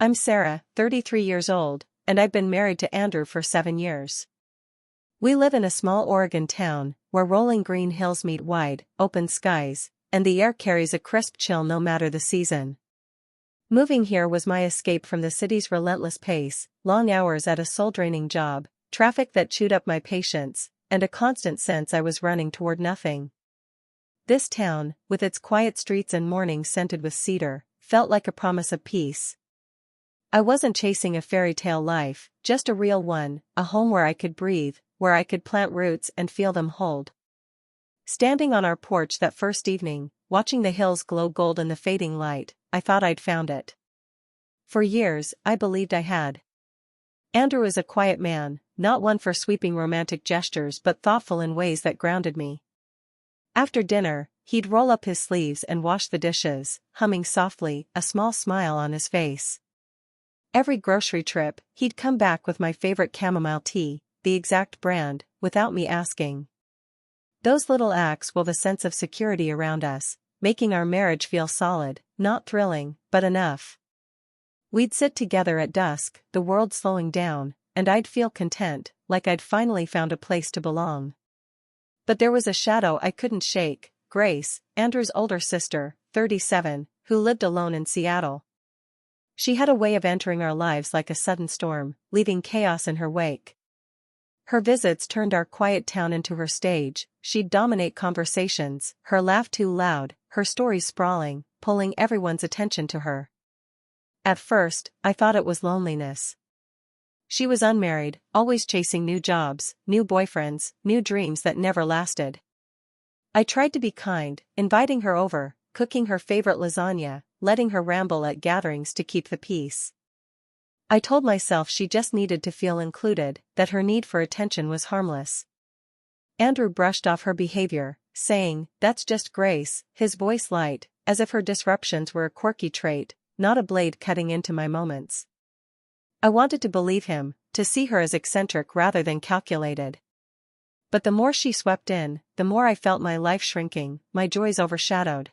I'm Sarah, 33 years old, and I've been married to Andrew for 7 years. We live in a small Oregon town, where rolling green hills meet wide, open skies, and the air carries a crisp chill no matter the season. Moving here was my escape from the city's relentless pace, long hours at a soul-draining job, traffic that chewed up my patience, and a constant sense I was running toward nothing. This town, with its quiet streets and mornings scented with cedar, felt like a promise of peace. I wasn't chasing a fairy tale life, just a real one, a home where I could breathe, where I could plant roots and feel them hold. Standing on our porch that first evening, watching the hills glow gold in the fading light, I thought I'd found it. For years, I believed I had. Andrew is a quiet man, not one for sweeping romantic gestures but thoughtful in ways that grounded me. After dinner, he'd roll up his sleeves and wash the dishes, humming softly, a small smile on his face. Every grocery trip, he'd come back with my favorite chamomile tea, the exact brand, without me asking. Those little acts wove a sense of security around us, making our marriage feel solid, not thrilling, but enough. We'd sit together at dusk, the world slowing down, and I'd feel content, like I'd finally found a place to belong. But there was a shadow I couldn't shake, Grace, Andrew's older sister, 37, who lived alone in Seattle. She had a way of entering our lives like a sudden storm, leaving chaos in her wake. Her visits turned our quiet town into her stage. She'd dominate conversations, her laugh too loud, her stories sprawling, pulling everyone's attention to her. At first, I thought it was loneliness. She was unmarried, always chasing new jobs, new boyfriends, new dreams that never lasted. I tried to be kind, inviting her over, cooking her favorite lasagna, letting her ramble at gatherings to keep the peace. I told myself she just needed to feel included, that her need for attention was harmless. Andrew brushed off her behavior, saying, "That's just Grace," his voice light, as if her disruptions were a quirky trait, not a blade cutting into my moments. I wanted to believe him, to see her as eccentric rather than calculated. But the more she swept in, the more I felt my life shrinking, my joys overshadowed.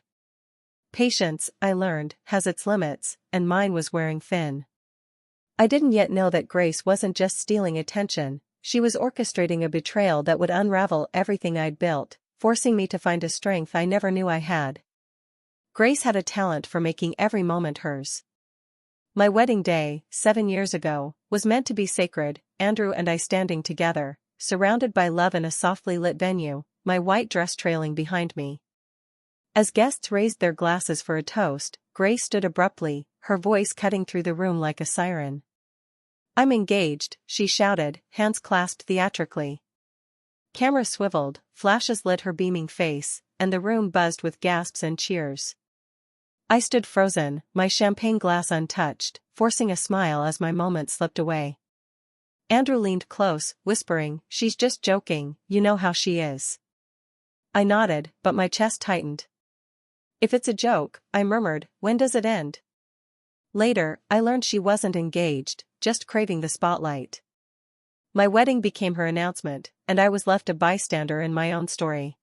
Patience, I learned, has its limits, and mine was wearing thin. I didn't yet know that Grace wasn't just stealing attention, she was orchestrating a betrayal that would unravel everything I'd built, forcing me to find a strength I never knew I had. Grace had a talent for making every moment hers. My wedding day, 7 years ago, was meant to be sacred, Andrew and I standing together, surrounded by love in a softly lit venue, my white dress trailing behind me. As guests raised their glasses for a toast, Grace stood abruptly, her voice cutting through the room like a siren. "I'm engaged," she shouted, hands clasped theatrically. Camera swiveled, flashes lit her beaming face, and the room buzzed with gasps and cheers. I stood frozen, my champagne glass untouched, forcing a smile as my moment slipped away. Andrew leaned close, whispering, "She's just joking, you know how she is." I nodded, but my chest tightened. "If it's a joke," I murmured, "when does it end?" Later, I learned she wasn't engaged, just craving the spotlight. My wedding became her announcement, and I was left a bystander in my own story.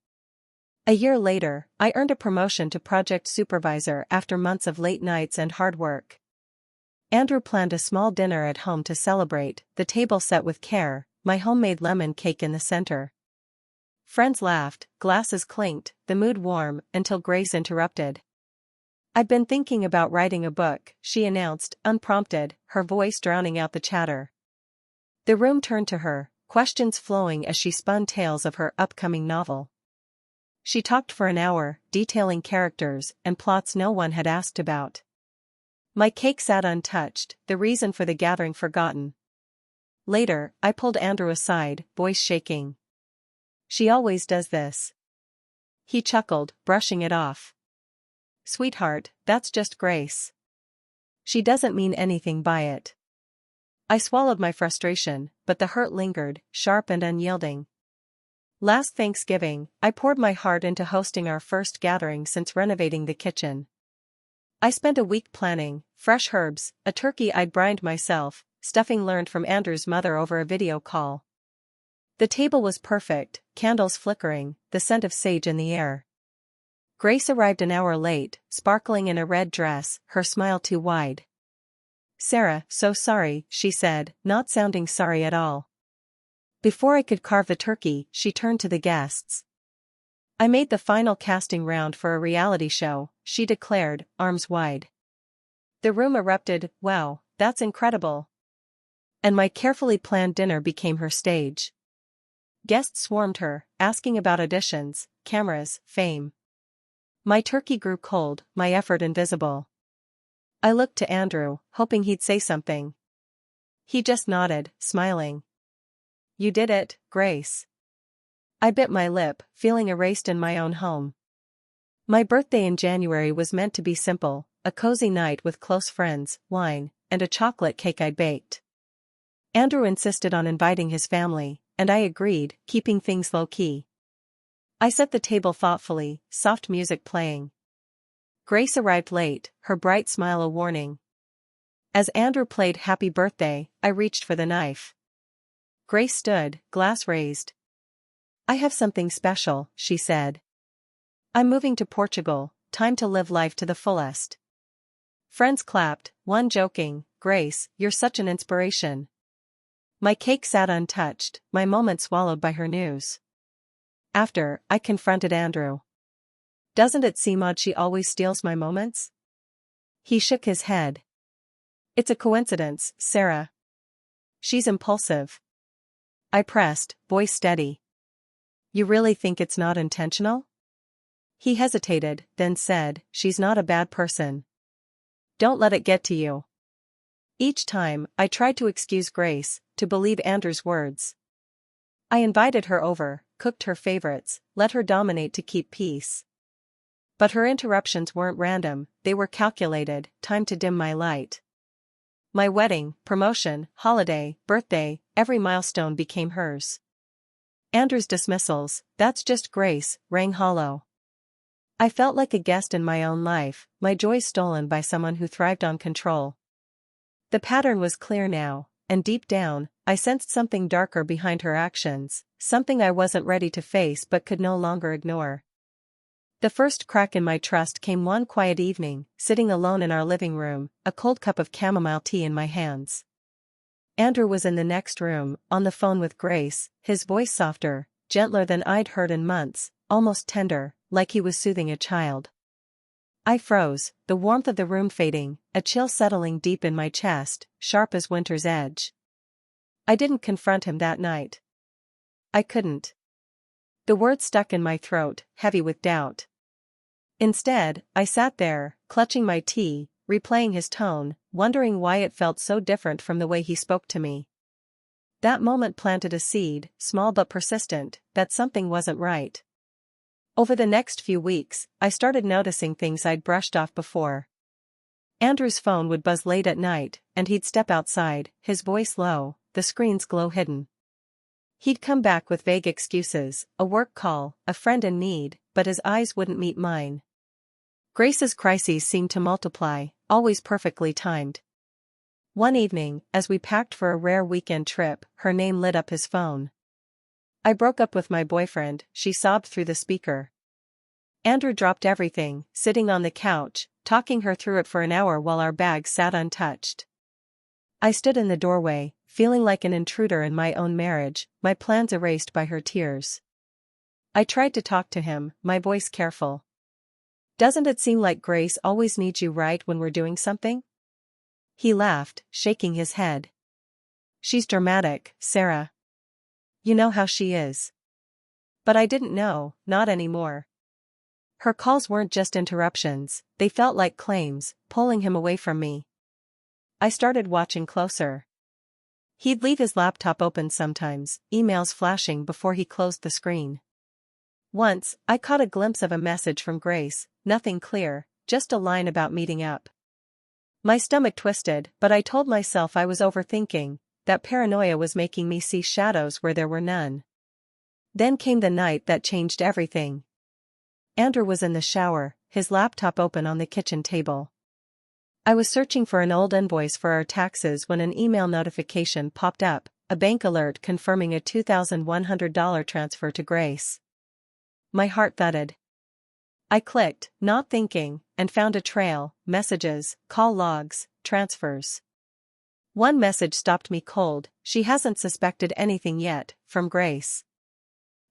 A year later, I earned a promotion to project supervisor after months of late nights and hard work. Andrew planned a small dinner at home to celebrate, the table set with care, my homemade lemon cake in the center. Friends laughed, glasses clinked, the mood warm, until Grace interrupted. "I've been thinking about writing a book," she announced, unprompted, her voice drowning out the chatter. The room turned to her, questions flowing as she spun tales of her upcoming novel. She talked for an hour, detailing characters and plots no one had asked about. My cake sat untouched, the reason for the gathering forgotten. Later, I pulled Andrew aside, voice shaking. "She always does this." He chuckled, brushing it off. "Sweetheart, that's just Grace. She doesn't mean anything by it." I swallowed my frustration, but the hurt lingered, sharp and unyielding. Last Thanksgiving, I poured my heart into hosting our first gathering since renovating the kitchen. I spent a week planning, fresh herbs, a turkey I'd brined myself, stuffing learned from Andrew's mother over a video call. The table was perfect, candles flickering, the scent of sage in the air. Grace arrived an hour late, sparkling in a red dress, her smile too wide. "Sarah, so sorry," she said, not sounding sorry at all. Before I could carve the turkey, she turned to the guests. "I made the final casting round for a reality show," she declared, arms wide. The room erupted. "Wow, that's incredible." And my carefully planned dinner became her stage. Guests swarmed her, asking about auditions, cameras, fame. My turkey grew cold, my effort invisible. I looked to Andrew, hoping he'd say something. He just nodded, smiling. "You did it, Grace." I bit my lip, feeling erased in my own home. My birthday in January was meant to be simple, a cozy night with close friends, wine, and a chocolate cake I'd baked. Andrew insisted on inviting his family, and I agreed, keeping things low-key. I set the table thoughtfully, soft music playing. Grace arrived late, her bright smile a warning. As Andrew played Happy Birthday, I reached for the knife. Grace stood, glass raised. "I have something special," she said. "I'm moving to Portugal, time to live life to the fullest." Friends clapped, one joking, "Grace, you're such an inspiration." My cake sat untouched, my moment swallowed by her news. After, I confronted Andrew. "Doesn't it seem odd she always steals my moments?" He shook his head. "It's a coincidence, Sarah. She's impulsive." I pressed, voice steady. "You really think it's not intentional?" He hesitated, then said, "She's not a bad person. Don't let it get to you." Each time, I tried to excuse Grace, to believe Andrew's words. I invited her over, cooked her favorites, let her dominate to keep peace. But her interruptions weren't random, they were calculated, timed to dim my light. My wedding, promotion, holiday, birthday, every milestone became hers. Andrew's dismissals, "That's just Grace," rang hollow. I felt like a guest in my own life, my joy stolen by someone who thrived on control. The pattern was clear now, and deep down, I sensed something darker behind her actions, something I wasn't ready to face but could no longer ignore. The first crack in my trust came one quiet evening, sitting alone in our living room, a cold cup of chamomile tea in my hands. Andrew was in the next room, on the phone with Grace, his voice softer, gentler than I'd heard in months, almost tender, like he was soothing a child. I froze, the warmth of the room fading, a chill settling deep in my chest, sharp as winter's edge. I didn't confront him that night. I couldn't. The words stuck in my throat, heavy with doubt. Instead, I sat there, clutching my tea, replaying his tone, wondering why it felt so different from the way he spoke to me. That moment planted a seed, small but persistent, that something wasn't right. Over the next few weeks, I started noticing things I'd brushed off before. Andrew's phone would buzz late at night, and he'd step outside, his voice low, the screen's glow hidden. He'd come back with vague excuses, a work call, a friend in need, but his eyes wouldn't meet mine. Grace's crises seemed to multiply, always perfectly timed. One evening, as we packed for a rare weekend trip, her name lit up his phone. "I broke up with my boyfriend," she sobbed through the speaker. Andrew dropped everything, sitting on the couch, talking her through it for an hour while our bags sat untouched. I stood in the doorway, feeling like an intruder in my own marriage, my plans erased by her tears. I tried to talk to him, my voice careful. "Doesn't it seem like Grace always needs you right when we're doing something?" He laughed, shaking his head. "She's dramatic, Sarah. You know how she is." But I didn't know, not anymore. Her calls weren't just interruptions, they felt like claims, pulling him away from me. I started watching closer. He'd leave his laptop open sometimes, emails flashing before he closed the screen. Once, I caught a glimpse of a message from Grace, nothing clear, just a line about meeting up. My stomach twisted, but I told myself I was overthinking, that paranoia was making me see shadows where there were none. Then came the night that changed everything. Andrew was in the shower, his laptop open on the kitchen table. I was searching for an old invoice for our taxes when an email notification popped up, a bank alert confirming a $2,100 transfer to Grace. My heart thudded. I clicked, not thinking, and found a trail, messages, call logs, transfers. One message stopped me cold. She hasn't suspected anything yet, from Grace.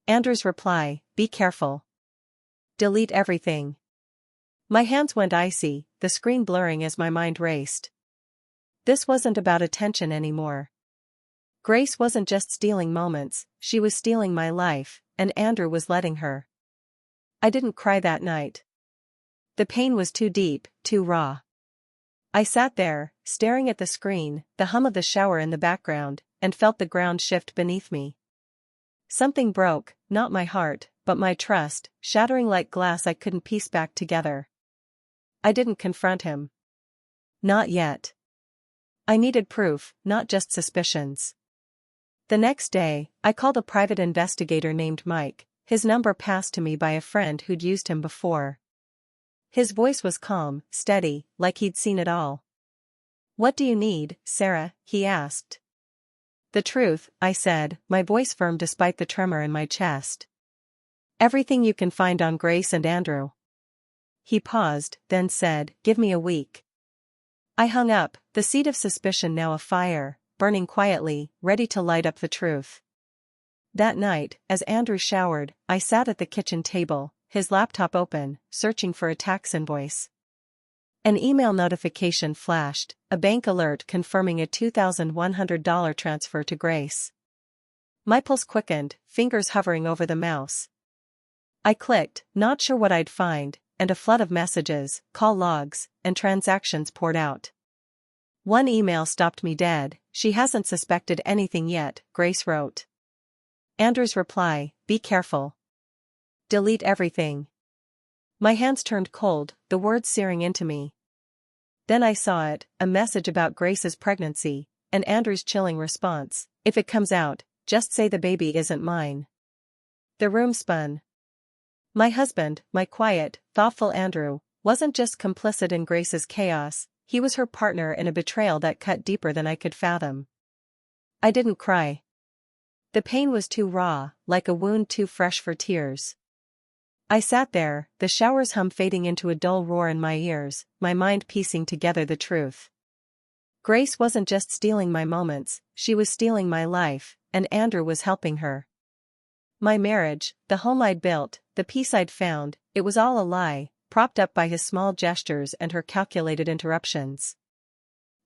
Andrew's reply, be careful. Delete everything. My hands went icy, the screen blurring as my mind raced. This wasn't about attention anymore. Grace wasn't just stealing moments, she was stealing my life, and Andrew was letting her. I didn't cry that night. The pain was too deep, too raw. I sat there, staring at the screen, the hum of the shower in the background, and felt the ground shift beneath me. Something broke, not my heart, but my trust, shattering like glass I couldn't piece back together. I didn't confront him. Not yet. I needed proof, not just suspicions. The next day, I called a private investigator named Mike, his number passed to me by a friend who'd used him before. His voice was calm, steady, like he'd seen it all. What do you need, Sarah? He asked. The truth, I said, my voice firm despite the tremor in my chest. Everything you can find on Grace and Andrew. He paused, then said, give me a week. I hung up, the seed of suspicion now afire, burning quietly, ready to light up the truth. That night, as Andrew showered, I sat at the kitchen table, his laptop open, searching for a tax invoice. An email notification flashed, a bank alert confirming a $2,100 transfer to Grace. My pulse quickened, fingers hovering over the mouse. I clicked, not sure what I'd find, and a flood of messages, call logs, and transactions poured out. One email stopped me dead. She hasn't suspected anything yet, Grace wrote. Andrew's reply, be careful. Delete everything. My hands turned cold, the words searing into me. Then I saw it, a message about Grace's pregnancy, and Andrew's chilling response, if it comes out, just say the baby isn't mine. The room spun. My husband, my quiet, thoughtful Andrew, wasn't just complicit in Grace's chaos, he was her partner in a betrayal that cut deeper than I could fathom. I didn't cry. The pain was too raw, like a wound too fresh for tears. I sat there, the shower's hum fading into a dull roar in my ears, my mind piecing together the truth. Grace wasn't just stealing my moments, she was stealing my life, and Andrew was helping her. My marriage, the home I'd built, the peace I'd found, it was all a lie, propped up by his small gestures and her calculated interruptions.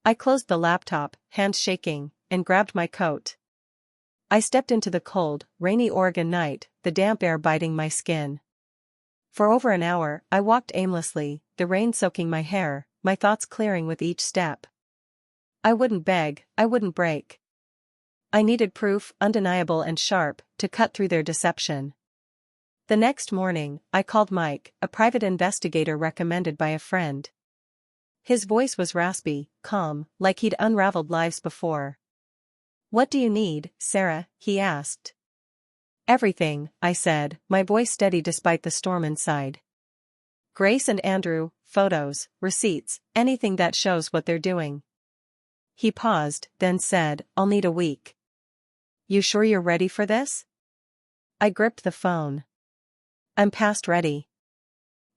I closed the laptop, hands shaking, and grabbed my coat. I stepped into the cold, rainy Oregon night, the damp air biting my skin. For over an hour, I walked aimlessly, the rain soaking my hair, my thoughts clearing with each step. I wouldn't beg, I wouldn't break. I needed proof, undeniable and sharp, to cut through their deception. The next morning, I called Mike, a private investigator recommended by a friend. His voice was raspy, calm, like he'd unraveled lives before. What do you need, Sarah? He asked. Everything, I said, my voice steady despite the storm inside. Grace and Andrew, photos, receipts, anything that shows what they're doing. He paused, then said, I'll need a week. You sure you're ready for this? I gripped the phone. I'm past ready.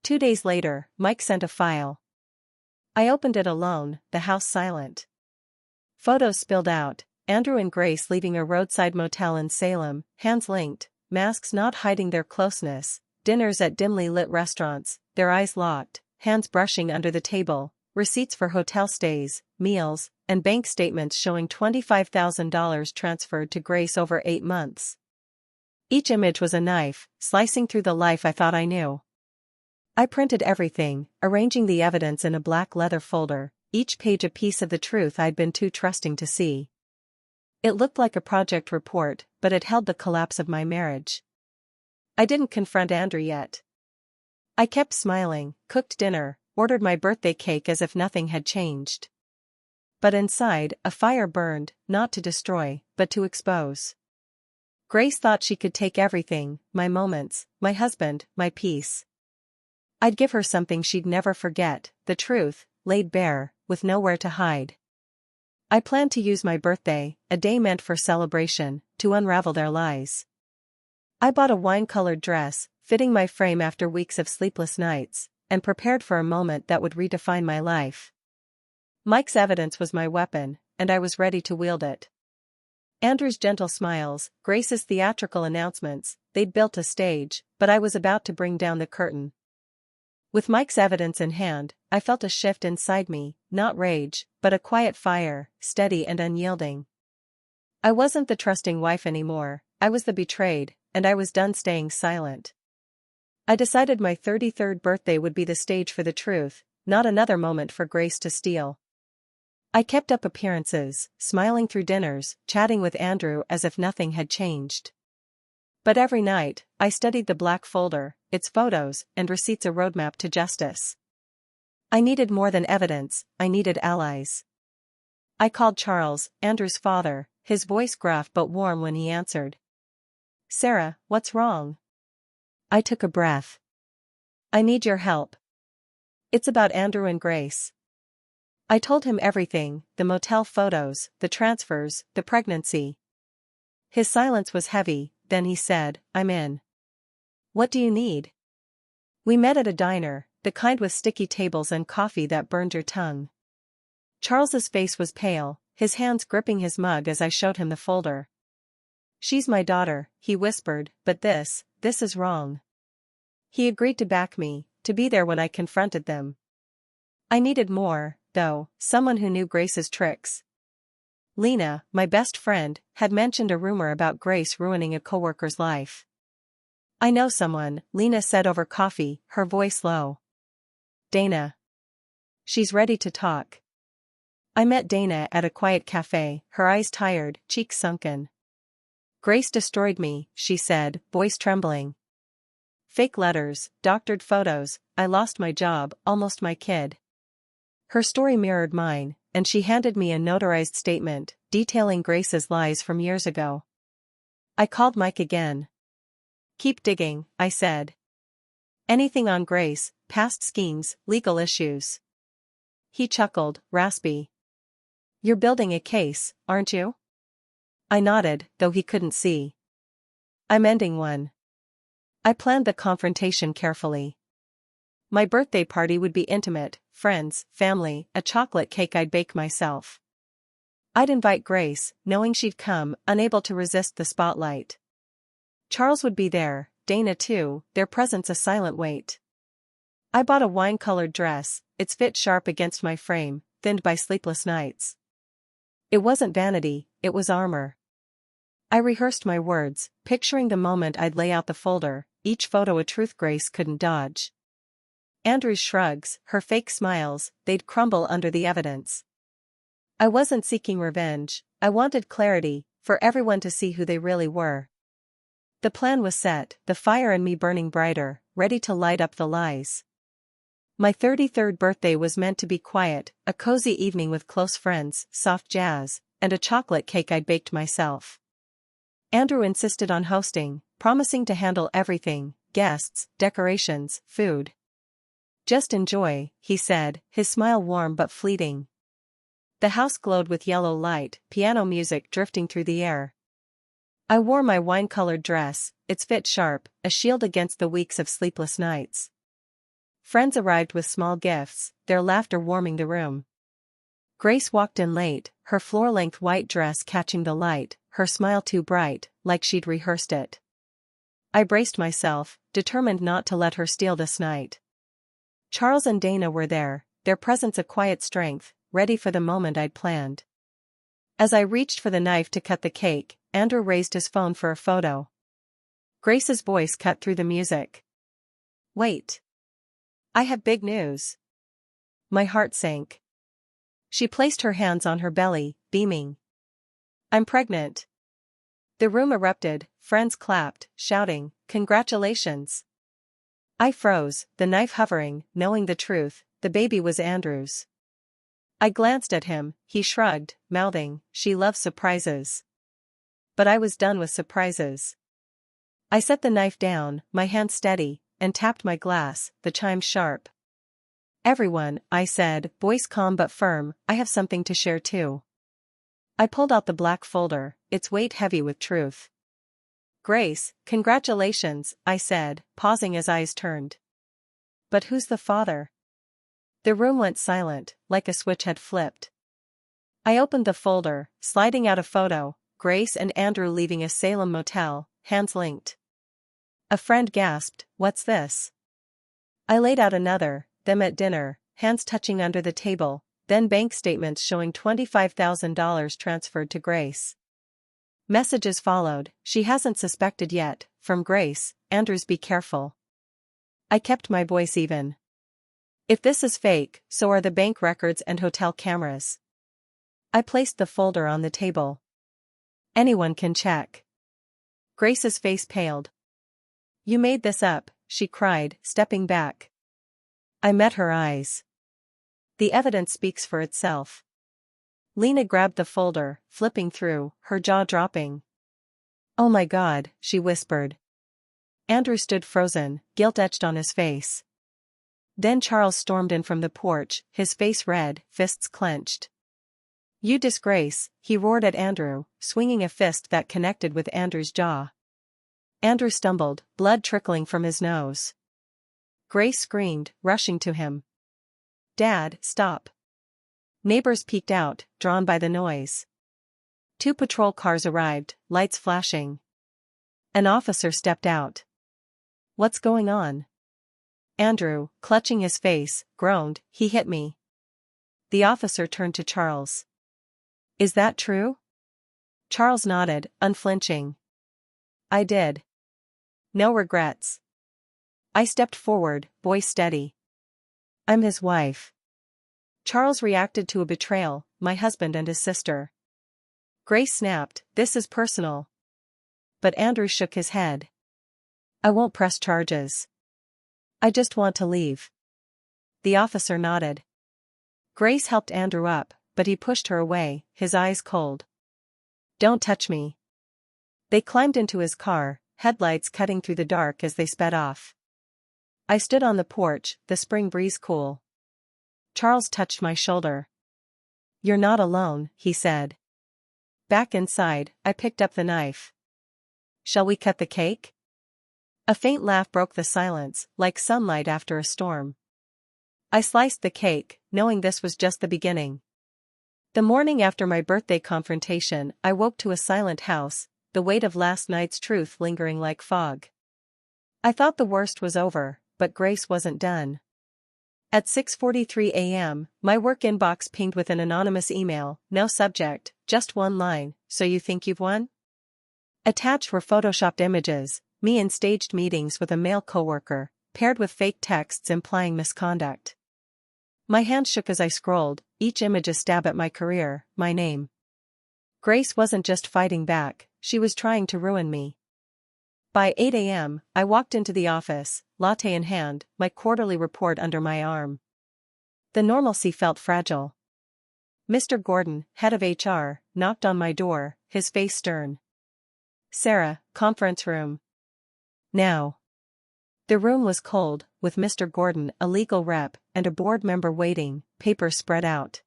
2 days later, Mike sent a file. I opened it alone, the house silent. Photos spilled out, Andrew and Grace leaving a roadside motel in Salem, hands linked, masks not hiding their closeness, dinners at dimly lit restaurants, their eyes locked, hands brushing under the table, receipts for hotel stays, meals, and bank statements showing $25,000 transferred to Grace over 8 months. Each image was a knife, slicing through the life I thought I knew. I printed everything, arranging the evidence in a black leather folder, each page a piece of the truth I'd been too trusting to see. It looked like a project report, but it held the collapse of my marriage. I didn't confront Andrew yet. I kept smiling, cooked dinner, ordered my birthday cake as if nothing had changed. But inside, a fire burned, not to destroy, but to expose. Grace thought she could take everything, my moments, my husband, my peace. I'd give her something she'd never forget, the truth, laid bare, with nowhere to hide. I planned to use my birthday, a day meant for celebration, to unravel their lies. I bought a wine-colored dress, fitting my frame after weeks of sleepless nights, and prepared for a moment that would redefine my life. Mike's evidence was my weapon, and I was ready to wield it. Andrew's gentle smiles, Grace's theatrical announcements, they'd built a stage, but I was about to bring down the curtain. With Mike's evidence in hand, I felt a shift inside me, not rage, but a quiet fire, steady and unyielding. I wasn't the trusting wife anymore, I was the betrayed, and I was done staying silent. I decided my 33rd birthday would be the stage for the truth, not another moment for Grace to steal. I kept up appearances, smiling through dinners, chatting with Andrew as if nothing had changed. But every night, I studied the black folder, its photos and receipts, a roadmap to justice. I needed more than evidence, I needed allies. I called Charles, Andrew's father, his voice gruff but warm when he answered. "Sarah, what's wrong?" I took a breath. "I need your help. It's about Andrew and Grace." I told him everything, the motel photos, the transfers, the pregnancy. His silence was heavy, then he said, "I'm in. What do you need?" We met at a diner, the kind with sticky tables and coffee that burned your tongue. Charles's face was pale, his hands gripping his mug as I showed him the folder. "She's my daughter," he whispered, "but this is wrong." He agreed to back me, to be there when I confronted them. I needed more, though, someone who knew Grace's tricks. Lena, my best friend, had mentioned a rumor about Grace ruining a coworker's life. "I know someone," Lena said over coffee, her voice low. "Dana. She's ready to talk." I met Dana at a quiet cafe, her eyes tired, cheeks sunken. "Grace destroyed me," she said, voice trembling. "Fake letters, doctored photos, I lost my job, almost my kid." Her story mirrored mine, and she handed me a notarized statement, detailing Grace's lies from years ago. I called Mike again. "Keep digging," I said. "Anything on Grace, past schemes, legal issues." He chuckled, raspy. "You're building a case, aren't you?" I nodded, though he couldn't see. "I'm ending one." I planned the confrontation carefully. My birthday party would be intimate, friends, family, a chocolate cake I'd bake myself. I'd invite Grace, knowing she'd come, unable to resist the spotlight. Charles would be there, Dana too, their presence a silent weight. I bought a wine-colored dress, its fit sharp against my frame, thinned by sleepless nights. It wasn't vanity, it was armor. I rehearsed my words, picturing the moment I'd lay out the folder, each photo a truth Grace couldn't dodge. Andrew's shrugs, her fake smiles, they'd crumble under the evidence. I wasn't seeking revenge, I wanted clarity, for everyone to see who they really were. The plan was set, the fire in me burning brighter, ready to light up the lies. My 33rd birthday was meant to be quiet, a cozy evening with close friends, soft jazz, and a chocolate cake I'd baked myself. Andrew insisted on hosting, promising to handle everything, guests, decorations, food. "Just enjoy," he said, his smile warm but fleeting. The house glowed with yellow light, piano music drifting through the air. I wore my wine-colored dress, its fit sharp, a shield against the weeks of sleepless nights. Friends arrived with small gifts, their laughter warming the room. Grace walked in late, her floor-length white dress catching the light, her smile too bright, like she'd rehearsed it. I braced myself, determined not to let her steal this night. Charles and Dana were there, their presence a quiet strength, ready for the moment I'd planned. As I reached for the knife to cut the cake, Andrew raised his phone for a photo. Grace's voice cut through the music. "Wait. I have big news." My heart sank. She placed her hands on her belly, beaming. "I'm pregnant." The room erupted, friends clapped, shouting, "Congratulations." I froze, the knife hovering, knowing the truth, the baby was Andrew's. I glanced at him, he shrugged, mouthing, "She loves surprises." But I was done with surprises. I set the knife down, my hand steady, and tapped my glass, the chimes sharp. "Everyone," I said, voice calm but firm, "I have something to share too." I pulled out the black folder, its weight heavy with truth. "Grace, congratulations," I said, pausing as eyes turned. "But who's the father?" The room went silent, like a switch had flipped. I opened the folder, sliding out a photo, Grace and Andrew leaving a Salem motel, hands linked. A friend gasped, "What's this?" I laid out another, them at dinner, hands touching under the table, then bank statements showing $25,000 transferred to Grace. Messages followed, "She hasn't suspected yet," from Grace, "Andrews, be careful." I kept my voice even. "If this is fake, so are the bank records and hotel cameras." I placed the folder on the table. "Anyone can check." Grace's face paled. "You made this up," she cried, stepping back. I met her eyes. "The evidence speaks for itself." Lena grabbed the folder, flipping through, her jaw dropping. "Oh my God," she whispered. Andrew stood frozen, guilt etched on his face. Then Charles stormed in from the porch, his face red, fists clenched. "You disgrace," he roared at Andrew, swinging a fist that connected with Andrew's jaw. Andrew stumbled, blood trickling from his nose. Grace screamed, rushing to him. "Dad, stop." Neighbors peeked out, drawn by the noise. 2 patrol cars arrived, lights flashing. An officer stepped out. "What's going on?" Andrew, clutching his face, groaned, "He hit me." The officer turned to Charles. "Is that true?" Charles nodded, unflinching. "I did. No regrets." I stepped forward, voice steady. "I'm his wife." Charles reacted to a betrayal, my husband and his sister. Grace snapped, "This is personal." But Andrew shook his head. "I won't press charges. I just want to leave." The officer nodded. Grace helped Andrew up, but he pushed her away, his eyes cold. "Don't touch me." They climbed into his car, headlights cutting through the dark as they sped off. I stood on the porch, the spring breeze cool. Charles touched my shoulder. "You're not alone," he said. Back inside, I picked up the knife. "Shall we cut the cake?" A faint laugh broke the silence, like sunlight after a storm. I sliced the cake, knowing this was just the beginning. The morning after my birthday confrontation, I woke to a silent house, the weight of last night's truth lingering like fog. I thought the worst was over, but Grace wasn't done. At 6:43 a.m., my work inbox pinged with an anonymous email, no subject, just one line, "So you think you've won?" Attached were photoshopped images, me in staged meetings with a male coworker, paired with fake texts implying misconduct. My hand shook as I scrolled, each image a stab at my career, my name. Grace wasn't just fighting back, she was trying to ruin me. By 8 a.m., I walked into the office, latte in hand, my quarterly report under my arm. The normalcy felt fragile. Mr. Gordon, head of HR, knocked on my door, his face stern. "Sarah, conference room. Now." The room was cold, with Mr. Gordon, a legal rep, and a board member waiting, papers spread out.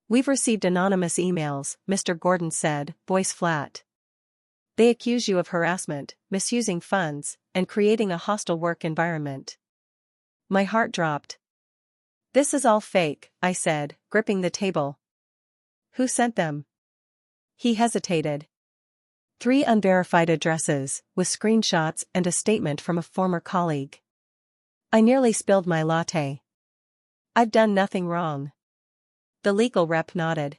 "We've received anonymous emails," Mr. Gordon said, voice flat. "They accuse you of harassment, misusing funds, and creating a hostile work environment." My heart dropped. "This is all fake," I said, gripping the table. "Who sent them?" He hesitated. 3 unverified addresses, with screenshots and a statement from a former colleague. I nearly spilled my latte. "I've done nothing wrong." The legal rep nodded.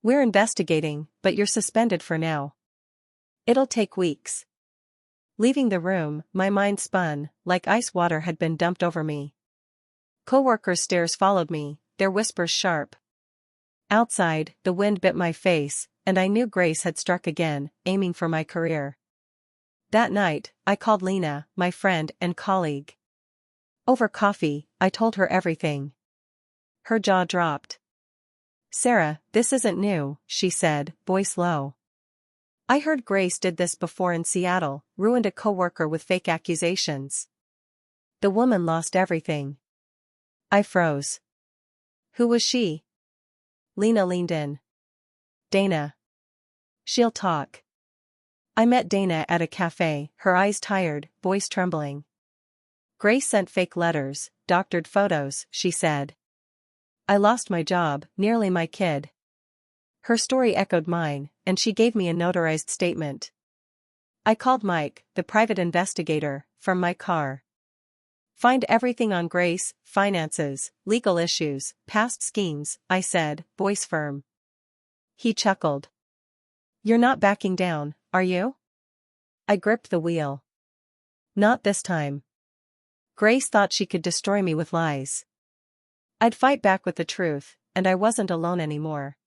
"We're investigating, but you're suspended for now. It'll take weeks." Leaving the room, my mind spun, like ice water had been dumped over me. Coworkers' stares followed me, their whispers sharp. Outside, the wind bit my face, and I knew Grace had struck again, aiming for my career. That night, I called Lena, my friend and colleague. Over coffee, I told her everything. Her jaw dropped. "Sarah, this isn't new," she said, voice low. "I heard Grace did this before in Seattle, ruined a coworker with fake accusations. The woman lost everything." I froze. "Who was she?" Lena leaned in. "Dana. She'll talk." I met Dana at a cafe, her eyes tired, voice trembling. "Grace sent fake letters, doctored photos," she said. "I lost my job, nearly my kid. Her story echoed mine, and she gave me a notarized statement. I called Mike, the private investigator, from my car. Find everything on Grace, finances, legal issues, past schemes, I said, voice firm. He chuckled. You're not backing down, are you? I gripped the wheel. Not this time. Grace thought she could destroy me with lies. I'd fight back with the truth, and I wasn't alone anymore.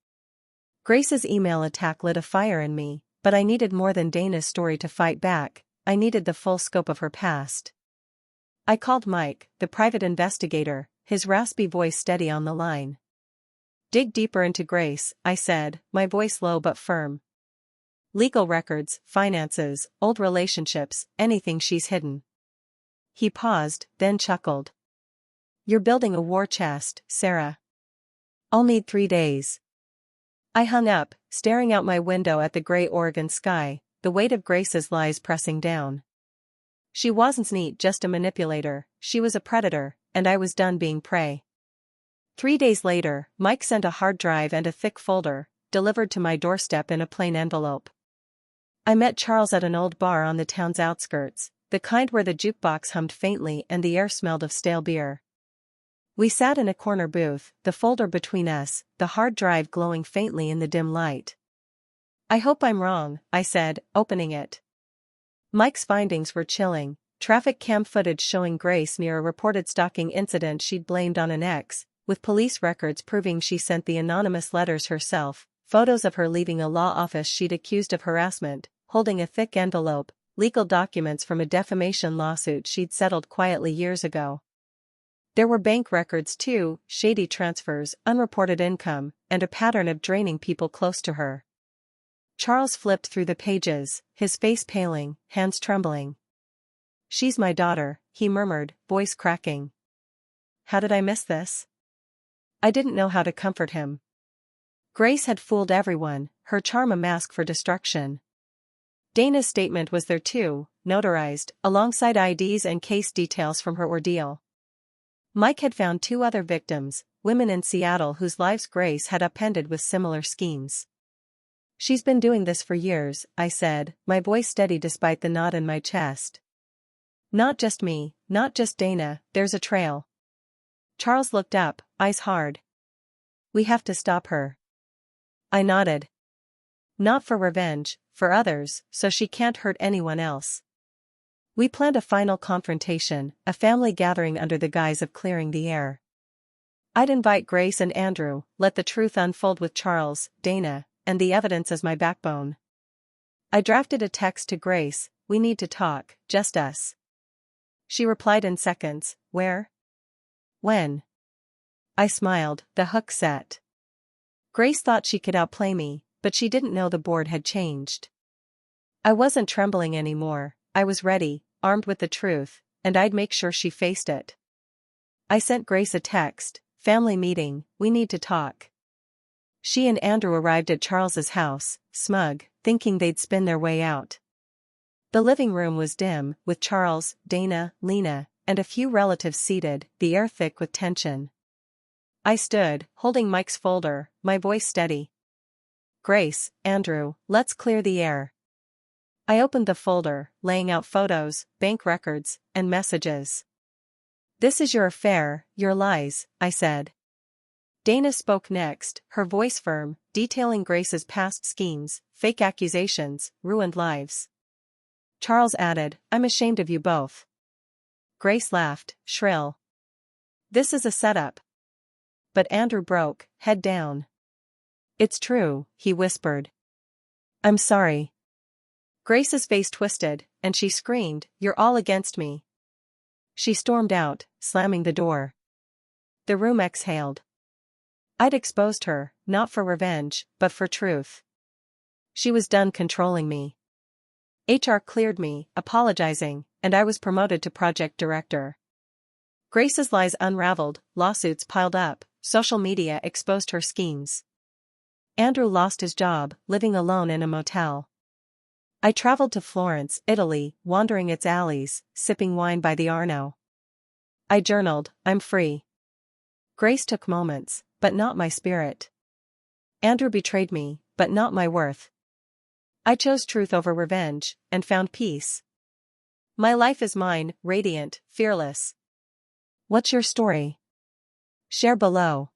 Grace's email attack lit a fire in me, but I needed more than Dana's story to fight back. I needed the full scope of her past. I called Mike, the private investigator, his raspy voice steady on the line. Dig deeper into Grace, I said, my voice low but firm. Legal records, finances, old relationships, anything she's hidden. He paused, then chuckled. You're building a war chest, Sarah. I'll need 3 days. I hung up, staring out my window at the gray Oregon sky, the weight of Grace's lies pressing down. She wasn't just a manipulator, she was a predator, and I was done being prey. 3 days later, Mike sent a hard drive and a thick folder, delivered to my doorstep in a plain envelope. I met Charles at an old bar on the town's outskirts, the kind where the jukebox hummed faintly and the air smelled of stale beer. We sat in a corner booth, the folder between us, the hard drive glowing faintly in the dim light. I hope I'm wrong, I said, opening it. Mike's findings were chilling. Traffic cam footage showing Grace near a reported stalking incident she'd blamed on an ex, with police records proving she sent the anonymous letters herself, photos of her leaving a law office she'd accused of harassment, holding a thick envelope, legal documents from a defamation lawsuit she'd settled quietly years ago. There were bank records too, shady transfers, unreported income, and a pattern of draining people close to her. Charles flipped through the pages, his face paling, hands trembling. She's my daughter, he murmured, voice cracking. How did I miss this? I didn't know how to comfort him. Grace had fooled everyone, her charm a mask for destruction. Dana's statement was there too, notarized, alongside IDs and case details from her ordeal. Mike had found 2 other victims, women in Seattle whose lives Grace had upended with similar schemes. She's been doing this for years, I said, my voice steady despite the knot in my chest. Not just me, not just Dana, there's a trail. Charles looked up, eyes hard. We have to stop her. I nodded. Not for revenge, for others, so she can't hurt anyone else. We planned a final confrontation, a family gathering under the guise of clearing the air. I'd invite Grace and Andrew, let the truth unfold with Charles, Dana, and the evidence as my backbone. I drafted a text to Grace, we need to talk, just us. She replied in seconds, where? When? I smiled, the hook set. Grace thought she could outplay me, but she didn't know the board had changed. I wasn't trembling anymore, I was ready, armed with the truth, and I'd make sure she faced it. I sent Grace a text, family meeting, we need to talk. She and Andrew arrived at Charles's house, smug, thinking they'd spin their way out. The living room was dim, with Charles, Dana, Lena, and a few relatives seated, the air thick with tension. I stood, holding Mike's folder, my voice steady. Grace, Andrew, let's clear the air. I opened the folder, laying out photos, bank records, and messages. This is your affair, your lies, I said. Dana spoke next, her voice firm, detailing Grace's past schemes, fake accusations, ruined lives. Charles added, I'm ashamed of you both. Grace laughed, shrill. This is a setup. But Andrew broke, head down. It's true, he whispered. I'm sorry. Grace's face twisted, and she screamed, you're all against me. She stormed out, slamming the door. The room exhaled. I'd exposed her, not for revenge, but for truth. She was done controlling me. HR cleared me, apologizing, and I was promoted to project director. Grace's lies unraveled, lawsuits piled up, social media exposed her schemes. Andrew lost his job, living alone in a motel. I traveled to Florence, Italy, wandering its alleys, sipping wine by the Arno. I journaled, I'm free. Grace took moments, but not my spirit. Andrew betrayed me, but not my worth. I chose truth over revenge, and found peace. My life is mine, radiant, fearless. What's your story? Share below.